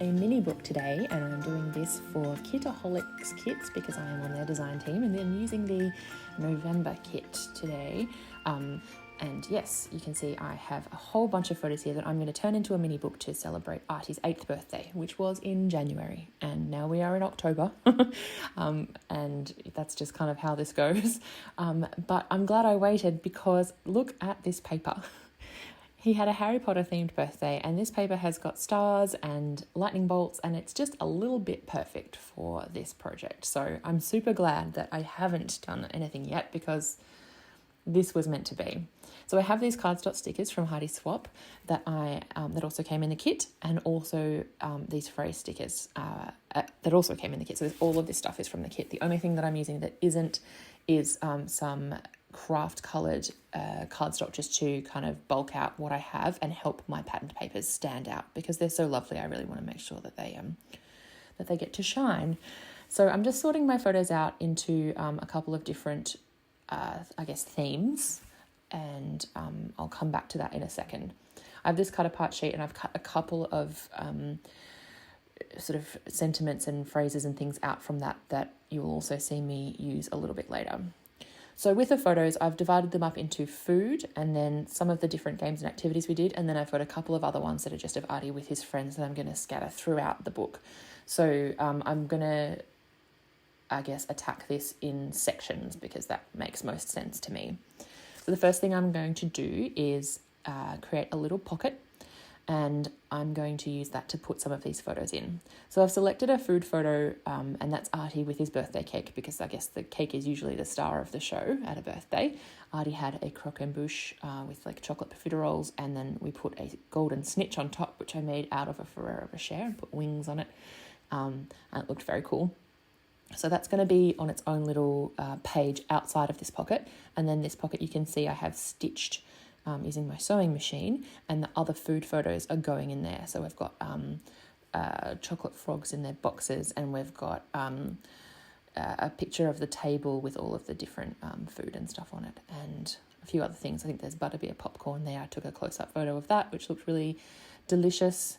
a mini book today, and I'm doing this for Kitaholic Kits because I am on their design team, and then using the November kit today. And yes, you can see I have a whole bunch of photos here that I'm going to turn into a mini book to celebrate Artys' 8th birthday, which was in January, and now we are in October. And that's just kind of how this goes. But I'm glad I waited because look at this paper. He had a Harry Potter themed birthday, and this paper has got stars and lightning bolts, and it's just a little bit perfect for this project. So I'm super glad that I haven't done anything yet because this was meant to be. So I have these cardstock stickers from Heidi Swap that that also came in the kit, and also these phrase stickers that also came in the kit. So all of this stuff is from the kit. The only thing that I'm using that isn't is some craft coloured cardstock, just to kind of bulk out what I have and help my patterned papers stand out because they're so lovely. I really want to make sure that they get to shine. So I'm just sorting my photos out into a couple of different themes, and I'll come back to that in a second. I have this cut apart sheet, and I've cut a couple of sort of sentiments and phrases and things out from that you will also see me use a little bit later. So with the photos, I've divided them up into food and then some of the different games and activities we did, and then I've got a couple of other ones that are just of Artie with his friends that I'm going to scatter throughout the book. So I'm going to, attack this in sections because that makes most sense to me. So the first thing I'm going to do is create a little pocket, and I'm going to use that to put some of these photos in. So I've selected a food photo, and that's Artie with his birthday cake, because I guess the cake is usually the star of the show at a birthday. Artie had a croquembouche with like chocolate profiteroles, and then we put a golden snitch on top, which I made out of a Ferrero Rocher and put wings on it, and it looked very cool. So that's going to be on its own little page outside of this pocket, and then this pocket you can see I have stitched using my sewing machine, and the other food photos are going in there. So we've got chocolate frogs in their boxes, and we've got a picture of the table with all of the different food and stuff on it, and a few other things. I think there's butterbeer popcorn there. I took a close-up photo of that, which looked really delicious.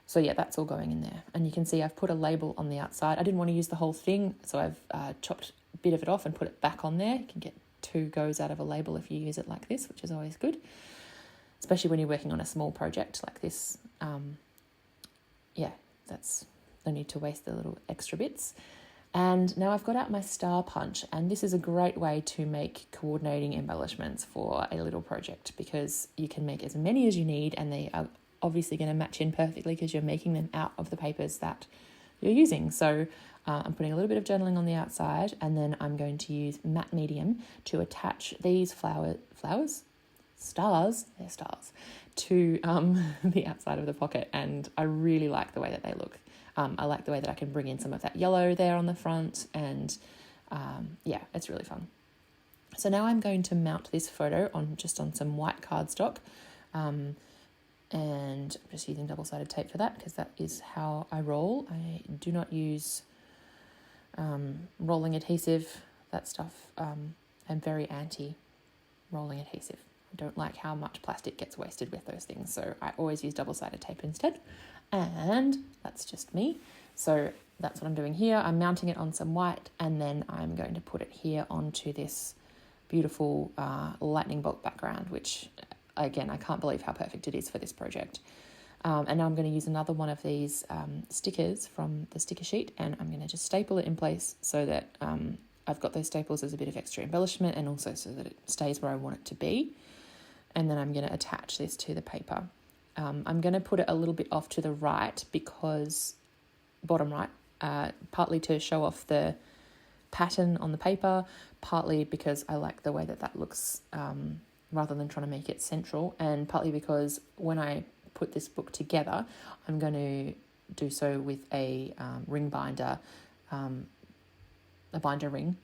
So yeah, that's all going in there. And you can see I've put a label on the outside. I didn't want to use the whole thing, so I've chopped a bit of it off and put it back on there. You can get 2 goes out of a label if you use it like this, which is always good, especially when you're working on a small project like this. That's no need to waste the little extra bits. And now I've got out my star punch, and this is a great way to make coordinating embellishments for a little project because you can make as many as you need, and they are obviously going to match in perfectly because you're making them out of the papers that you're using. So I'm putting a little bit of journaling on the outside, and then I'm going to use matte medium to attach these stars to the outside of the pocket, and I really like the way that they look. I like the way that I can bring in some of that yellow there on the front, and it's really fun. So now I'm going to mount this photo on some white cardstock, and I'm just using double-sided tape for that because that is how I roll. I do not use rolling adhesive, that stuff. I'm very anti rolling adhesive. I don't like how much plastic gets wasted with those things, so I always use double-sided tape instead, and that's just me. So that's what I'm doing here. I'm mounting it on some white, and then I'm going to put it here onto this beautiful lightning bolt background, which again, I can't believe how perfect it is for this project. And now I'm going to use another one of these stickers from the sticker sheet, and I'm going to just staple it in place so that I've got those staples as a bit of extra embellishment, and also so that it stays where I want it to be. And then I'm going to attach this to the paper. I'm going to put it a little bit off to the right because, bottom right, partly to show off the pattern on the paper, partly because I like the way that looks rather than trying to make it central, and partly because when I put this book together, I'm going to do so with a ring binder, a binder ring.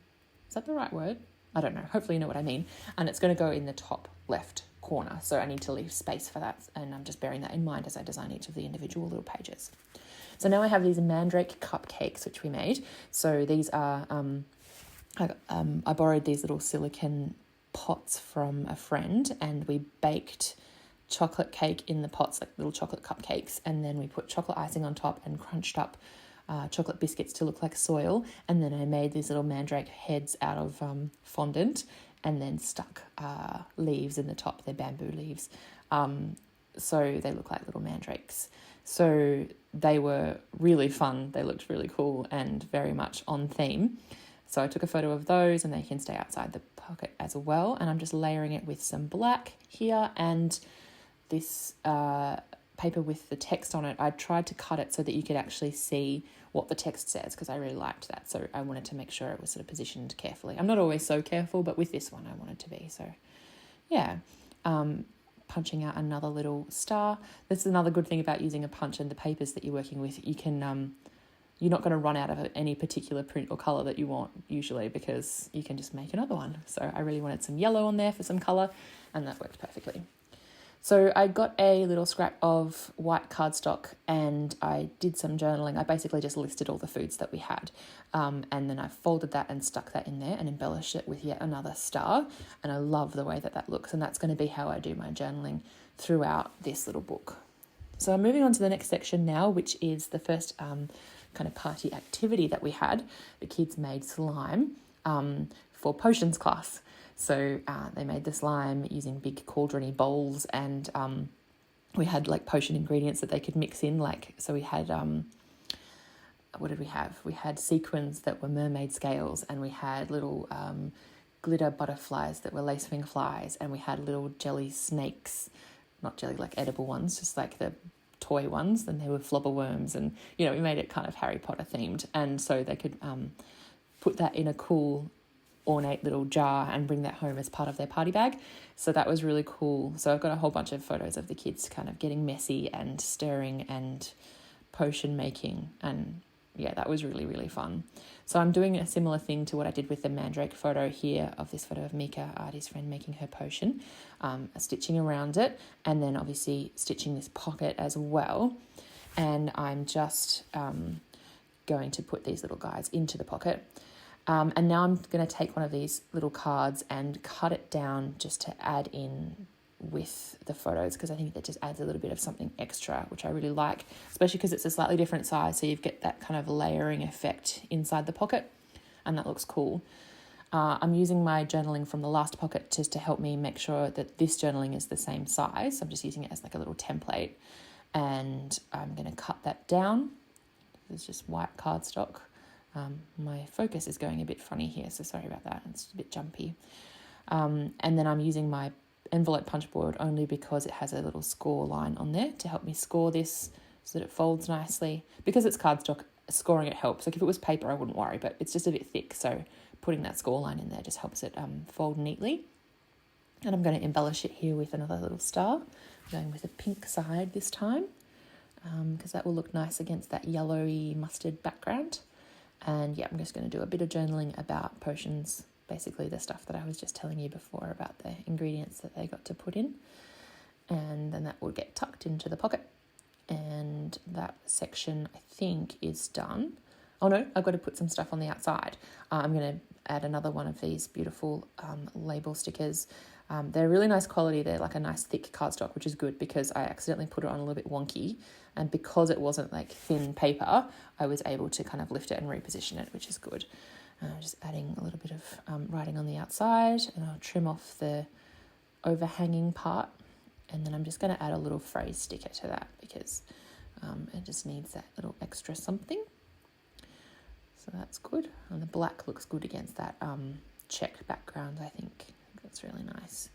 Is that the right word? I don't know. Hopefully you know what I mean. And it's going to go in the top left corner, so I need to leave space for that, and I'm just bearing that in mind as I design each of the individual little pages. So now I have these mandrake cupcakes which we made. So these are I borrowed these little silicone pots from a friend, and we baked chocolate cake in the pots, like little chocolate cupcakes, and then we put chocolate icing on top and crunched up chocolate biscuits to look like soil, and then I made these little mandrake heads out of fondant, and then stuck leaves in the top. They're bamboo leaves, so they look like little mandrakes. So they were really fun. They looked really cool and very much on theme. So I took a photo of those, and they can stay outside the pocket as well. And I'm just layering it with some black here and this paper with the text on it. I tried to cut it so that you could actually see what the text says, because I really liked that. So I wanted to make sure it was sort of positioned carefully. I'm not always so careful, but with this one I wanted to be. So yeah, punching out another little star. That's another good thing about using a punch and the papers that you're working with. You can you're not going to run out of any particular print or colour that you want usually, because you can just make another one. So I really wanted some yellow on there for some colour, and that worked perfectly. So I got a little scrap of white cardstock and I did some journaling. I basically just listed all the foods that we had, and then I folded that and stuck that in there and embellished it with yet another star. And I love the way that that looks, and that's going to be how I do my journaling throughout this little book. So I'm moving on to the next section now, which is the first kind of party activity that we had. The kids made slime for potions class. So they made the slime using big cauldrony bowls, and we had like potion ingredients that they could mix in. Like, so we had, what did we have? We had sequins that were mermaid scales, and we had little glitter butterflies that were lacewing flies, and we had little jelly snakes, not jelly, like edible ones, just like the toy ones, and they were flobber worms, and we made it kind of Harry Potter themed, and so they could put that in a cool ornate little jar and bring that home as part of their party bag. So that was really cool. So I've got a whole bunch of photos of the kids kind of getting messy and stirring and potion making, and yeah, that was really, really fun. So I'm doing a similar thing to what I did with the mandrake photo here, of this photo of Mika, Artys' friend, making her potion, stitching around it, and then obviously stitching this pocket as well. And I'm just going to put these little guys into the pocket. And now I'm going to take one of these little cards and cut it down just to add in with the photos, because I think that just adds a little bit of something extra, which I really like, especially because it's a slightly different size, so you get that kind of layering effect inside the pocket, and that looks cool. I'm using my journaling from the last pocket just to help me make sure that this journaling is the same size. So I'm just using it as like a little template, and I'm going to cut that down. It's just white cardstock. My focus is going a bit funny here, so sorry about that. It's a bit jumpy. And then I'm using my envelope punch board only because it has a little score line on there to help me score this so that it folds nicely. Because it's cardstock, scoring it helps. Like if it was paper, I wouldn't worry, but it's just a bit thick, so putting that score line in there just helps it fold neatly. And I'm going to embellish it here with another little star. I'm going with a pink side this time, because that will look nice against that yellowy mustard background. And yeah, I'm just going to do a bit of journaling about potions, basically the stuff that I was just telling you before about the ingredients that they got to put in. And then that will get tucked into the pocket. And that section, I think, is done. Oh no, I've got to put some stuff on the outside. I'm going to add another one of these beautiful label stickers. They're really nice quality. They're like a nice thick cardstock, which is good because I accidentally put it on a little bit wonky. And because it wasn't like thin paper, I was able to kind of lift it and reposition it, which is good. Just adding a little bit of writing on the outside, and I'll trim off the overhanging part. And then I'm just going to add a little phrase sticker to that because it just needs that little extra something. So that's good. And the black looks good against that checked background, I think. That's really nice.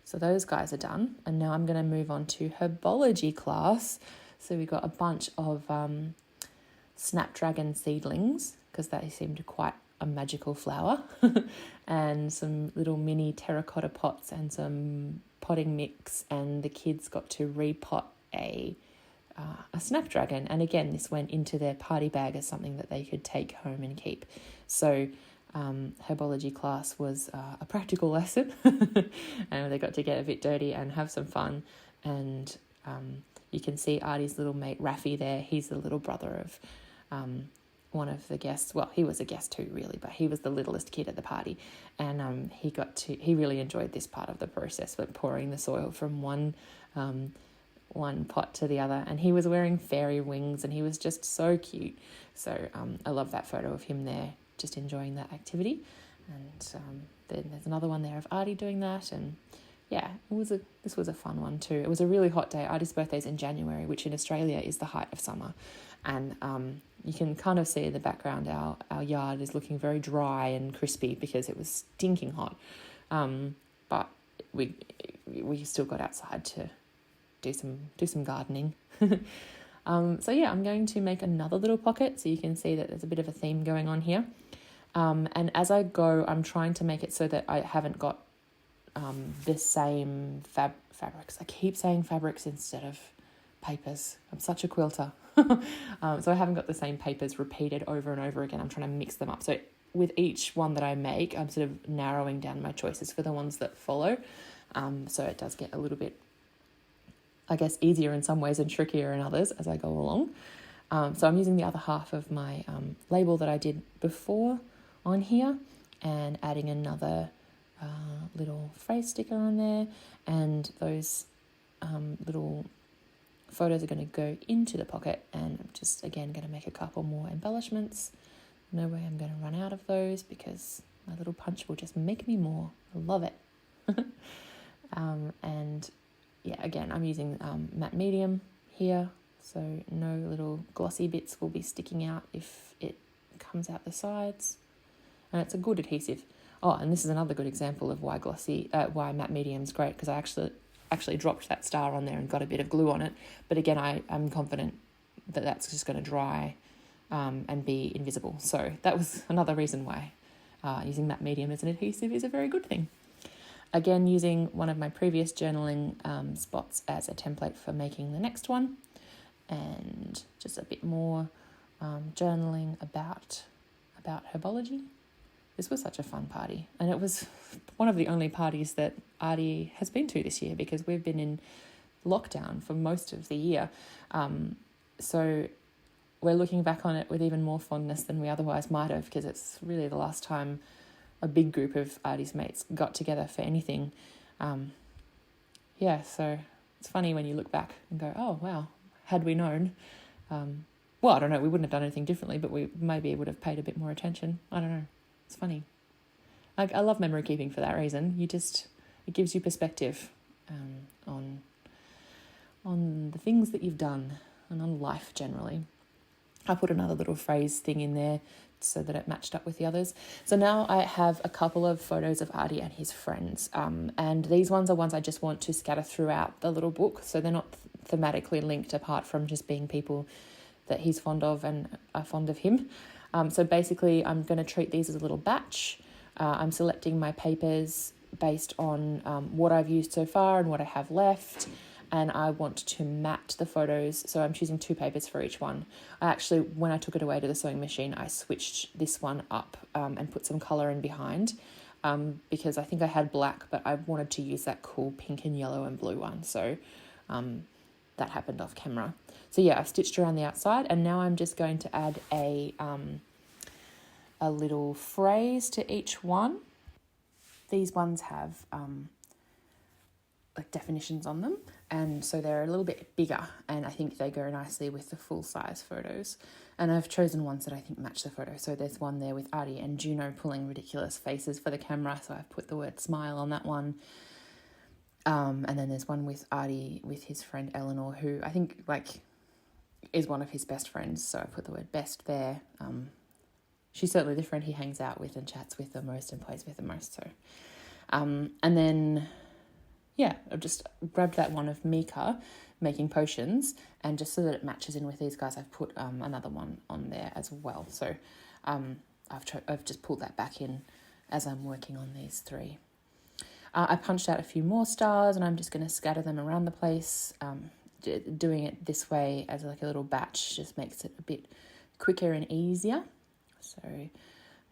So those guys are done. And now I'm going to move on to herbology class. So we got a bunch of snapdragon seedlings because they seemed quite a magical flower and some little mini terracotta pots and some potting mix, and the kids got to repot a snapdragon. And again, this went into their party bag as something that they could take home and keep. So herbology class was a practical lesson and they got to get a bit dirty and have some fun. And you can see Artie's little mate Rafi there. He's the little brother of one of the guests, well, he was a guest too, really, but he was the littlest kid at the party, and he really enjoyed this part of the process, but pouring the soil from one pot to the other, and he was wearing fairy wings, and he was just so cute. So I love that photo of him there, just enjoying that activity. And then there's another one there of Artie doing that, and yeah, this was a fun one too. It was a really hot day. Artie's birthday's in January, which in Australia is the height of summer. And you can kind of see in the background our yard is looking very dry and crispy because it was stinking hot. But we still got outside to do some gardening. So yeah, I'm going to make another little pocket so you can see that there's a bit of a theme going on here. And as I go, I'm trying to make it so that I haven't got the same fabrics. I keep saying fabrics instead of papers. I'm such a quilter. So I haven't got the same papers repeated over and over again. I'm trying to mix them up. So with each one that I make, I'm sort of narrowing down my choices for the ones that follow. So it does get a little bit, I guess, easier in some ways and trickier in others as I go along. So I'm using the other half of my label that I did before on here and adding another little phrase sticker on there, and those little photos are going to go into the pocket, and I'm just again going to make a couple more embellishments. No way I'm going to run out of those because my little punch will just make me more. I love it. And yeah, again, I'm using matte medium here, so no little glossy bits will be sticking out if it comes out the sides, and it's a good adhesive. Oh, and this is another good example of why why matte medium is great, because I actually dropped that star on there and got a bit of glue on it. But again, I'm confident that that's just going to dry and be invisible. So that was another reason why using matte medium as an adhesive is a very good thing. Again, using one of my previous journaling spots as a template for making the next one, and just a bit more journaling about herbology. This was such a fun party, and it was one of the only parties that Artie has been to this year because we've been in lockdown for most of the year. So we're looking back on it with even more fondness than we otherwise might have, because it's really the last time a big group of Artie's mates got together for anything. So it's funny when you look back and go, oh, wow, had we known. Well, I don't know, we wouldn't have done anything differently, but we maybe would have paid a bit more attention. I don't know. It's funny. I love memory keeping for that reason. It gives you perspective on the things that you've done and on life generally. I put another little phrase thing in there so that it matched up with the others. So now I have a couple of photos of Artie and his friends. And these ones are ones I just want to scatter throughout the little book, so they're not thematically linked apart from just being people that he's fond of and are fond of him. So basically, I'm going to treat these as a little batch. I'm selecting my papers based on what I've used so far and what I have left, and I want to mat the photos, so I'm choosing 2 papers for each one. When I took it away to the sewing machine, I switched this one up and put some colour in behind because I think I had black, but I wanted to use that cool pink and yellow and blue one, so that happened off camera. So yeah, I've stitched around the outside, and now I'm just going to add a little phrase to each one. These ones have like definitions on them, and so they're a little bit bigger, and I think they go nicely with the full size photos. And I've chosen ones that I think match the photo. So there's one there with Artie and Juno pulling ridiculous faces for the camera, so I've put the word smile on that one. And then there's one with Artie with his friend Eleanor, who I think is one of his best friends, so I put the word best there. She's certainly the friend he hangs out with and chats with the most and plays with the most. So, and then, yeah, I've just grabbed that one of Mika making potions, and just so that it matches in with these guys, I've put another one on there as well. So I've just pulled that back in as I'm working on these 3. I punched out a few more stars, and I'm just going to scatter them around the place. Doing it this way as like a little batch just makes it a bit quicker and easier. So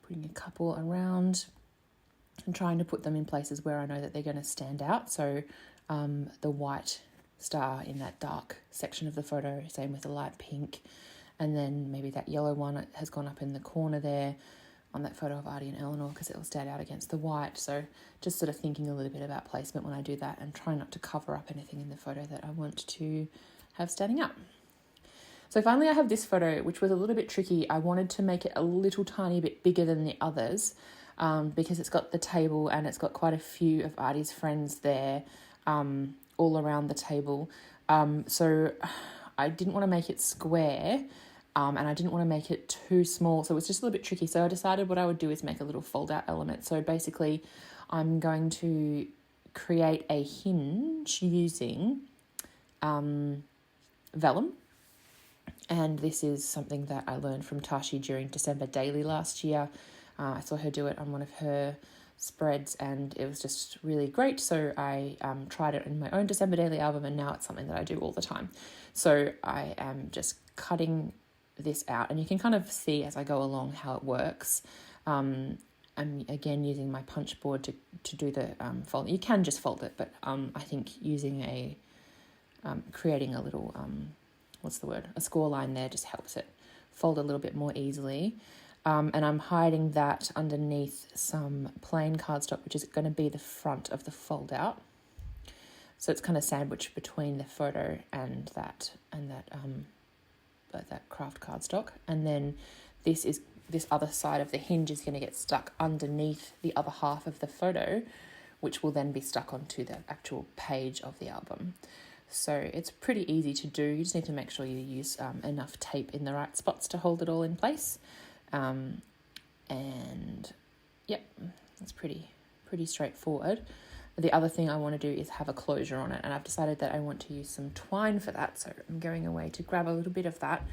putting a couple around and trying to put them in places where I know that they're going to stand out. So the white star in that dark section of the photo, same with the light pink, And then maybe that yellow one has gone up in the corner there on that photo of Artie and Eleanor because it'll stand out against the white. So just sort of thinking a little bit about placement when I do that and try not to cover up anything in the photo that I want to have standing up. So finally I have this photo, which was a little bit tricky. I wanted to make it a little tiny bit bigger than the others because it's got the table and it's got quite a few of Artie's friends there all around the table. So I didn't want to make it square and I didn't want to make it too small. So it was just a little bit tricky. So I decided what I would do is make a little fold out element. So basically I'm going to create a hinge using vellum. And this is something that I learned from Tashi during December Daily last year. I saw her do it on one of her spreads and it was just really great. So I tried it in my own December Daily album and now it's something that I do all the time. So I am just cutting this out and you can kind of see as I go along how it works. I'm again using my punch board to do the fold. You can just fold it, but I think using creating a little... a score line there just helps it fold a little bit more easily. And I'm hiding that underneath some plain cardstock, which is going to be the front of the fold out. So it's kind of sandwiched between the photo and that craft cardstock. And then this other side of the hinge is going to get stuck underneath the other half of the photo, which will then be stuck onto the actual page of the album. So it's pretty easy to do. You just need to make sure you use enough tape in the right spots to hold it all in place. And yep, it's pretty straightforward. The other thing I want to do is have a closure on it, and I've decided that I want to use some twine for that. So I'm going away to grab a little bit of that.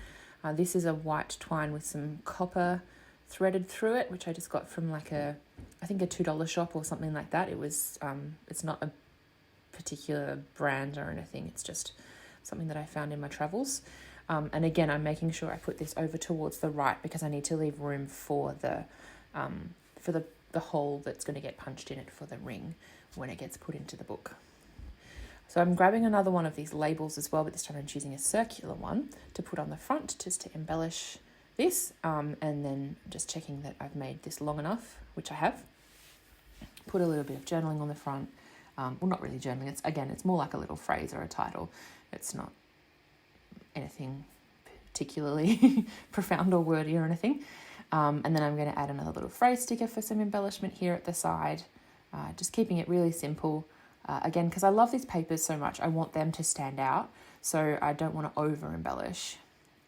This is a white twine with some copper threaded through it, which I just got from like I think a $2 shop or something like that. It was it's not a particular brand or anything, it's just something that I found in my travels. And again, I'm making sure I put this over towards the right because I need to leave room for the hole that's going to get punched in it for the ring when it gets put into the book. So I'm grabbing another one of these labels as well, but this time I'm choosing a circular one to put on the front just to embellish this, and then just checking that I've made this long enough, which I have. Put a little bit of journaling on the front. Well, not really journaling. It's more like a little phrase or a title. It's not anything particularly profound or wordy or anything. And then I'm going to add another little phrase sticker for some embellishment here at the side. Just keeping it really simple. Again, because I love these papers so much, I want them to stand out. So I don't want to over embellish.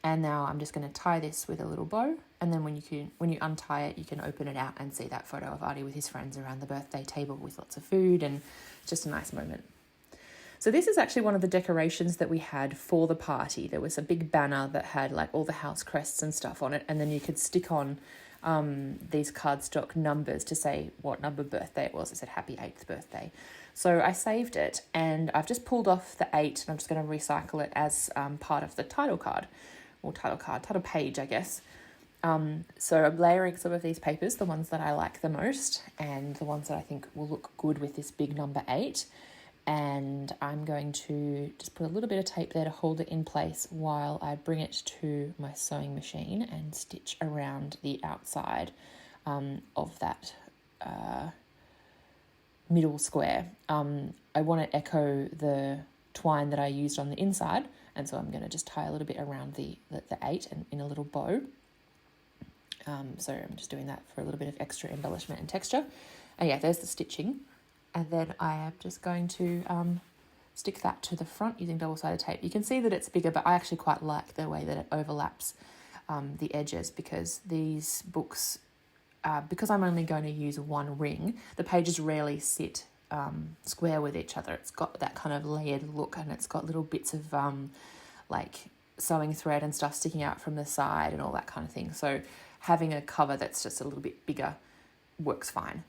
And now I'm just going to tie this with a little bow. And then when you untie it, you can open it out and see that photo of Artie with his friends around the birthday table with lots of food, and just a nice moment. So this is actually one of the decorations that we had for the party. There was a big banner that had like all the house crests and stuff on it. And then you could stick on these cardstock numbers to say what number birthday it was. It said happy 8th birthday. So I saved it and I've just pulled off the 8 and I'm just going to recycle it as part of the title page, I guess. So I'm layering some of these papers, the ones that I like the most and the ones that I think will look good with this big number 8. And I'm going to just put a little bit of tape there to hold it in place while I bring it to my sewing machine and stitch around the outside of that middle square. I want to echo the twine that I used on the inside, and so I'm going to just tie a little bit around the 8 and in a little bow. So I'm just doing that for a little bit of extra embellishment and texture. And yeah, there's the stitching. And then I am just going to stick that to the front using double-sided tape. You can see that it's bigger, but I actually quite like the way that it overlaps the edges, because these books, because I'm only going to use one ring, the pages rarely sit square with each other. It's got that kind of layered look, and it's got little bits of like sewing thread and stuff sticking out from the side and all that kind of thing. So having a cover that's just a little bit bigger works fine.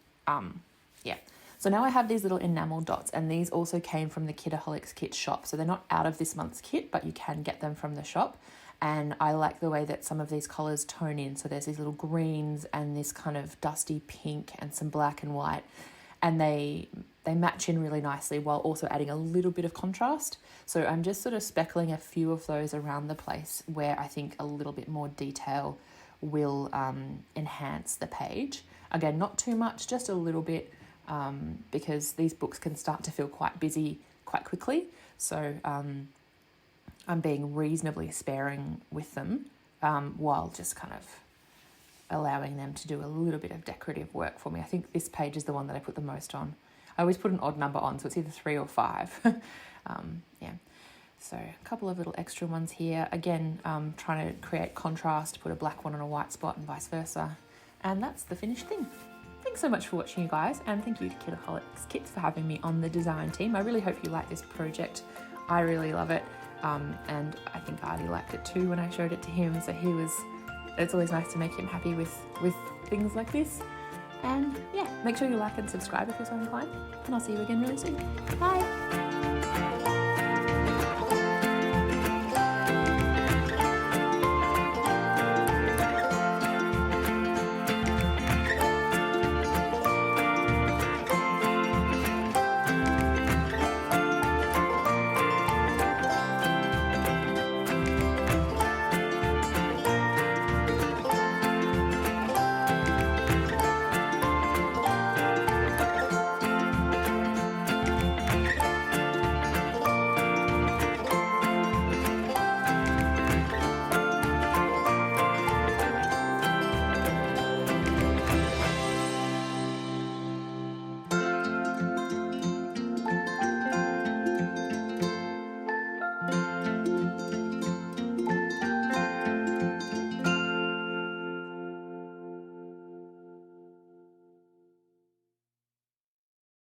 Yeah. So now I have these little enamel dots, and these also came from the Kitaholic Kits shop. So they're not out of this month's kit, but you can get them from the shop. And I like the way that some of these colours tone in. So there's these little greens and this kind of dusty pink and some black and white. and they match in really nicely while also adding a little bit of contrast. So I'm just sort of speckling a few of those around the place where I think a little bit more detail will enhance the page. Again, not too much, just a little bit, because these books can start to feel quite busy quite quickly. So I'm being reasonably sparing with them, while just kind of allowing them to do a little bit of decorative work for me. I think this page is the one that I put the most on. I always put an odd number on, so it's either 3 or 5. Yeah. So a couple of little extra ones here. Again, trying to create contrast, put a black one on a white spot and vice versa. And that's the finished thing. Thanks so much for watching, you guys, and thank you to Kitaholic Kits for having me on the design team. I really hope you like this project. I really love it, and I think Artie liked it too when I showed it to him, so it's always nice to make him happy with things like this. And yeah, make sure you like and subscribe if you're so inclined, and I'll see you again really soon. Bye!